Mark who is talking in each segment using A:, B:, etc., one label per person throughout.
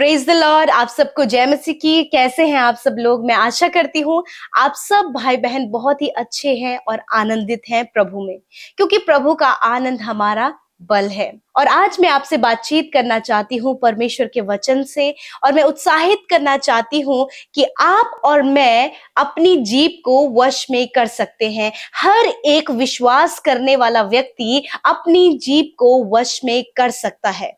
A: Praise the Lord. आप सबको जय मसीह की। कैसे हैं आप सब लोग? मैं आशा करती हूँ आप सब भाई बहन बहुत ही अच्छे हैं और आनंदित हैं प्रभु में, क्योंकि प्रभु का आनंद हमारा बल है। और आज मैं आपसे बातचीत करना चाहती हूँ परमेश्वर के वचन से, और मैं उत्साहित करना चाहती हूँ कि आप और मैं अपनी जीभ को वश में कर सकते हैं। हर एक विश्वास करने वाला व्यक्ति अपनी जीभ को वश में कर सकता है,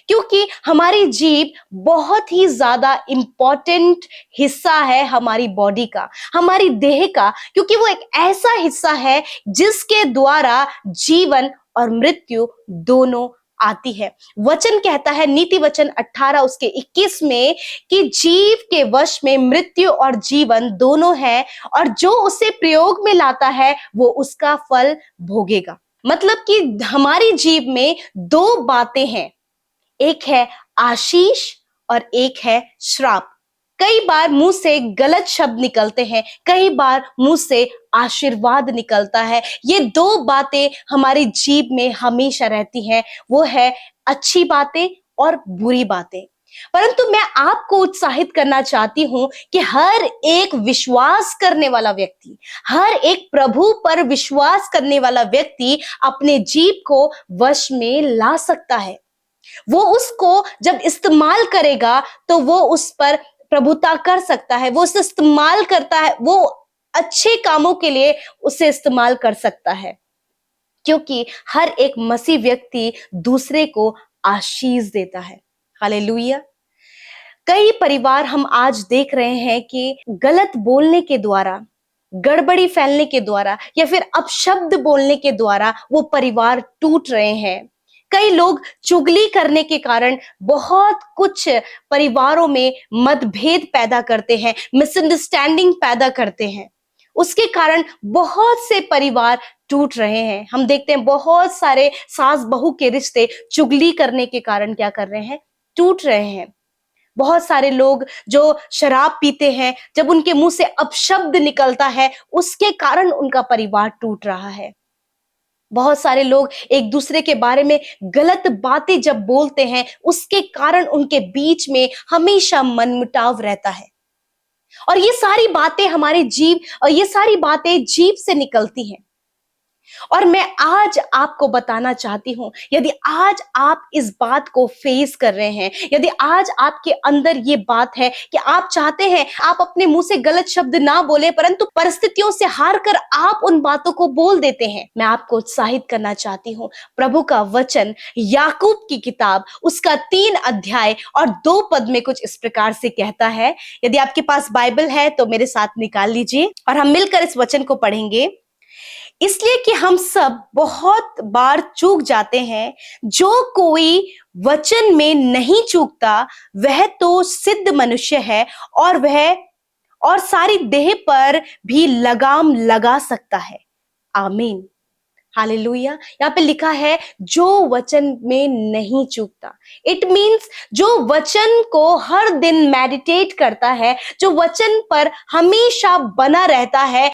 A: क्योंकि हमारी जीभ बहुत ही ज्यादा इंपॉर्टेंट हिस्सा है हमारी बॉडी का, हमारी देह का, क्योंकि वो एक ऐसा हिस्सा है जिसके द्वारा जीवन और मृत्यु दोनों आती है। वचन कहता है नीति वचन 18 उसके 21 में कि जीव के वश में मृत्यु और जीवन दोनों है, और जो उसे प्रयोग में लाता है वो उसका फल भोगेगा। मतलब कि हमारी जीभ में दो बातें हैं, एक है आशीष और एक है श्राप। कई बार मुंह से गलत शब्द निकलते हैं, कई बार मुंह से आशीर्वाद निकलता है। ये दो बातें हमारी जीभ में हमेशा रहती हैं, वो है अच्छी बातें और बुरी बातें। परंतु मैं आपको उत्साहित करना चाहती हूं कि हर एक विश्वास करने वाला व्यक्ति, हर एक प्रभु पर विश्वास करने वाला व्यक्ति अपने जीभ को वश में ला सकता है। वो उसको जब इस्तेमाल करेगा तो वो उस पर प्रभुता कर सकता है, वो उसे इस्तेमाल करता है, वो अच्छे कामों के लिए उसे इस्तेमाल कर सकता है, क्योंकि हर एक मसीह व्यक्ति दूसरे को आशीष देता है। हालेलुया। कई परिवार हम आज देख रहे हैं कि गलत बोलने के द्वारा, गड़बड़ी फैलने के द्वारा या फिर अपशब्द बोलने के द्वारा वो परिवार टूट रहे हैं। कई लोग चुगली करने के कारण बहुत कुछ परिवारों में मतभेद पैदा करते हैं, मिसअंडरस्टैंडिंग पैदा करते हैं। उसके कारण बहुत से परिवार टूट रहे हैं। हम देखते हैं बहुत सारे सास बहू के रिश्ते चुगली करने के कारण क्या कर रहे हैं, टूट रहे हैं। बहुत सारे लोग जो शराब पीते हैं, जब उनके मुंह से अपशब्द निकलता है उसके कारण उनका परिवार टूट रहा है। बहुत सारे लोग एक दूसरे के बारे में गलत बातें जब बोलते हैं उसके कारण उनके बीच में हमेशा मनमुटाव रहता है। और ये सारी बातें हमारे जीव और ये सारी बातें जीव से निकलती हैं। और मैं आज आपको बताना चाहती हूं, यदि आज आप इस बात को फेस कर रहे हैं, यदि आज आपके अंदर ये बात है कि आप चाहते हैं आप अपने मुंह से गलत शब्द ना बोले, परंतु परिस्थितियों से हार कर आप उन बातों को बोल देते हैं, मैं आपको उत्साहित करना चाहती हूं। प्रभु का वचन याकूब की किताब उसका 3 अध्याय और 2 पद में कुछ इस प्रकार से कहता है। यदि आपके पास बाइबल है तो मेरे साथ निकाल लीजिए और हम मिलकर इस वचन को पढ़ेंगे। इसलिए कि हम सब बहुत बार चूक जाते हैं, जो कोई वचन में नहीं चूकता वह तो सिद्ध मनुष्य है और वह और सारी देह पर भी लगाम लगा सकता है। आमीन। हालेलुया। यहाँ पे लिखा है जो वचन में नहीं चूकता। इट मीन्स जो वचन को हर दिन मेडिटेट करता है, जो वचन पर हमेशा बना रहता है,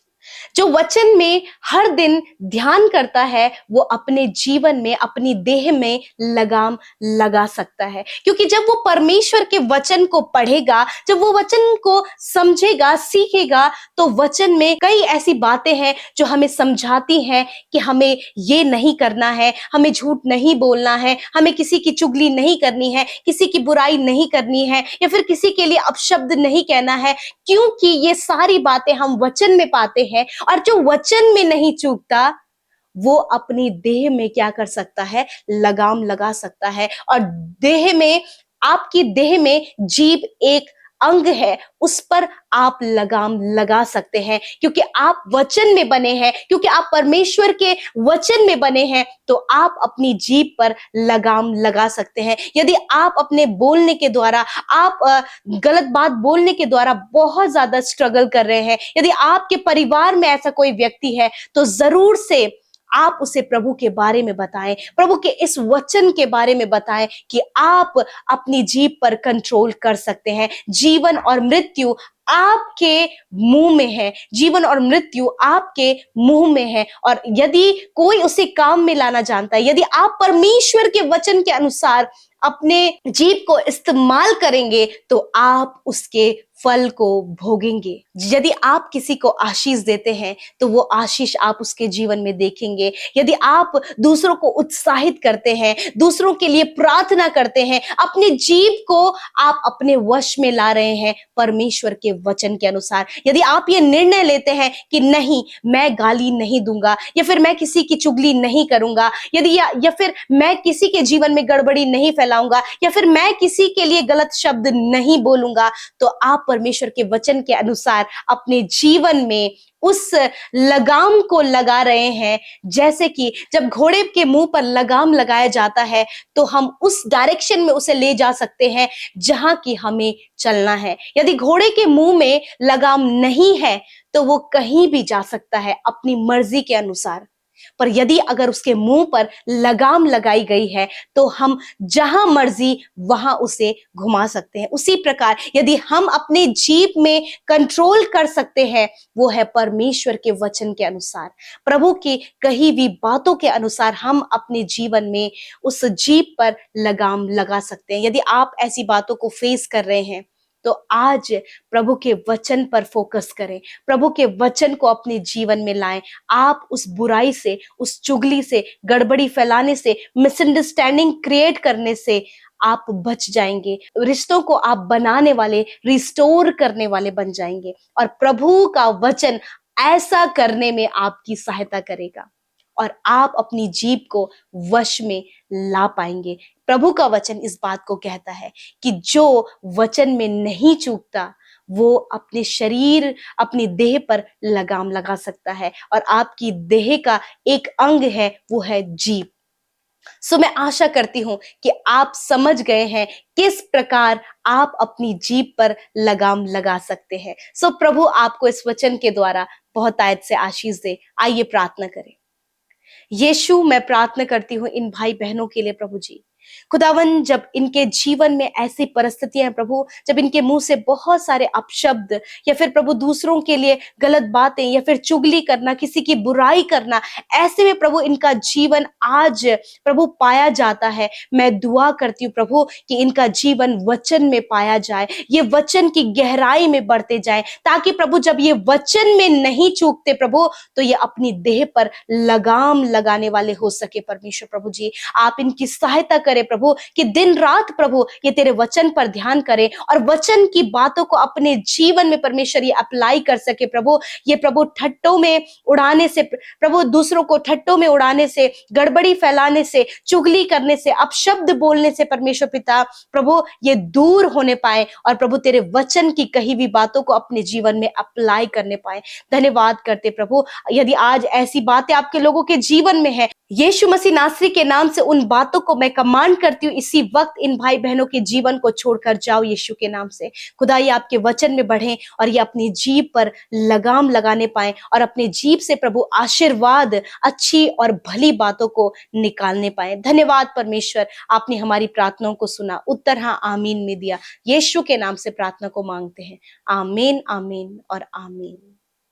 A: जो वचन में हर दिन ध्यान करता है, वो अपने जीवन में अपनी देह में लगाम लगा सकता है। क्योंकि जब वो परमेश्वर के वचन को पढ़ेगा, जब वो वचन को समझेगा, सीखेगा, तो वचन में कई ऐसी बातें हैं जो हमें समझाती हैं कि हमें ये नहीं करना है, हमें झूठ नहीं बोलना है, हमें किसी की चुगली नहीं करनी है, किसी की बुराई नहीं करनी है, या फिर किसी के लिए अपशब्द नहीं कहना है, क्योंकि ये सारी बातें हम वचन में पाते हैं। और जो वचन में नहीं चूकता वो अपनी देह में क्या कर सकता है, लगाम लगा सकता है। और देह में, आपकी देह में जीभ एक अंग है, उस पर आप लगाम लगा सकते हैं, क्योंकि आप वचन में बने हैं, क्योंकि आप परमेश्वर के वचन में बने हैं, तो आप अपनी जीभ पर लगाम लगा सकते हैं। यदि आप अपने बोलने के द्वारा, आप गलत बात बोलने के द्वारा बहुत ज्यादा स्ट्रगल कर रहे हैं, यदि आपके परिवार में ऐसा कोई व्यक्ति है, तो जरूर से आप उसे प्रभु के बारे में बताएं, प्रभु के इस वचन के बारे में बताएं कि आप अपनी जीभ पर कंट्रोल कर सकते हैं। जीवन और मृत्यु आपके मुंह में है, जीवन और मृत्यु आपके मुंह में है। और यदि कोई उसे काम में लाना जानता है, यदि आप परमेश्वर के वचन के अनुसार अपने जीभ को इस्तेमाल करेंगे, तो आप उसके फल को भोगेंगे। यदि आप किसी को आशीष देते हैं, तो वो आशीष आप उसके जीवन में देखेंगे। यदि आप दूसरों को उत्साहित करते हैं, दूसरों के लिए प्रार्थना करते हैं, अपने जीभ को आप अपने वश में ला रहे हैं परमेश्वर के वचन के अनुसार, यदि आप ये निर्णय लेते हैं कि नहीं, मैं गाली नहीं दूंगा, या फिर मैं किसी की चुगली नहीं करूंगा, यदि या फिर मैं किसी के जीवन में गड़बड़ी नहीं फैलाऊंगा, या फिर मैं किसी के लिए गलत शब्द नहीं बोलूंगा, तो आप परमेश्वर के वचन के अनुसार अपने जीवन में उस लगाम को लगा रहे हैं। जैसे कि जब घोड़े के मुंह पर लगाम लगाया जाता है, तो हम उस डायरेक्शन में उसे ले जा सकते हैं जहां की हमें चलना है। यदि घोड़े के मुंह में लगाम नहीं है, तो वो कहीं भी जा सकता है अपनी मर्जी के अनुसार। पर यदि अगर उसके मुंह पर लगाम लगाई गई है, तो हम जहां मर्जी वहां उसे घुमा सकते हैं। उसी प्रकार यदि हम अपने जीभ में कंट्रोल कर सकते हैं, वो है परमेश्वर के वचन के अनुसार, प्रभु की कही हुई बातों के अनुसार हम अपने जीवन में उस जीभ पर लगाम लगा सकते हैं। यदि आप ऐसी बातों को फेस कर रहे हैं, तो आज प्रभु के वचन पर फोकस करें, प्रभु के वचन को अपने जीवन में लाएं। आप उस बुराई से, उस चुगली से, गड़बड़ी फैलाने से, मिसअंडरस्टैंडिंग क्रिएट करने से आप बच जाएंगे। रिश्तों को आप बनाने वाले, रिस्टोर करने वाले बन जाएंगे, और प्रभु का वचन ऐसा करने में आपकी सहायता करेगा, और आप अपनी जीभ को वश में ला पाएंगे। प्रभु का वचन इस बात को कहता है कि जो वचन में नहीं चूकता, वो अपने शरीर, अपनी देह पर लगाम लगा सकता है, और आपकी देह का एक अंग है, वो है जीभ। सो मैं आशा करती हूं कि आप समझ गए हैं किस प्रकार आप अपनी जीभ पर लगाम लगा सकते हैं। सो प्रभु आपको इस वचन के द्वारा बहुत आयत से आशीष दे। आइए प्रार्थना करें। यीशु, मैं प्रार्थना करती हूँ इन भाई बहनों के लिए प्रभु जी। खुदावन, जब इनके जीवन में ऐसी परिस्थितियां हैं प्रभु, जब इनके मुंह से बहुत सारे अपशब्द, या फिर प्रभु दूसरों के लिए गलत बातें, या फिर चुगली करना, किसी की बुराई करना, ऐसे में प्रभु इनका जीवन आज प्रभु पाया जाता है। मैं दुआ करती हूँ प्रभु कि इनका जीवन वचन में पाया जाए, ये वचन की गहराई में बढ़ते जाए, ताकि प्रभु जब ये वचन में नहीं चूकते प्रभु, तो ये अपनी देह पर लगाम लगाने वाले हो सके। परमेश्वर प्रभु जी, आप इनकी सहायता करें प्रभु कि दिन रात प्रभु ये तेरे वचन पर ध्यान करें, और वचन की बातों को अपने जीवन में परमेश्वर ये अप्लाई कर सके प्रभु। ये प्रभु ठट्टों में उड़ाने से, प्रभु दूसरों को ठट्टों में उड़ाने से, गड़बड़ी फैलाने से, चुगली करने से, अपशब्द बोलने से परमेश्वर पिता प्रभु ये दूर होने पाए, और प्रभु तेरे वचन की कही हुई बातों को अपने जीवन में अप्लाई करने पाए। धन्यवाद करते प्रभु। यदि आज ऐसी बातें आपके लोगों के जीवन में है, यीशु मसीह नासरी के नाम से उन बातों को मैं कमांड करती हूँ, इसी वक्त इन भाई बहनों के जीवन को छोड़कर जाओ यीशु के नाम से। खुदा, ये आपके वचन में बढ़े, और ये अपनी जीभ पर लगाम लगाने पाए, और अपने जीभ से प्रभु आशीर्वाद, अच्छी और भली बातों को निकालने पाए। धन्यवाद परमेश्वर, आपने हमारी प्रार्थनाओं को सुना, उत्तर हाँ आमीन में दिया। यीशु के नाम से प्रार्थना को मांगते हैं। आमीन, आमीन और आमीन।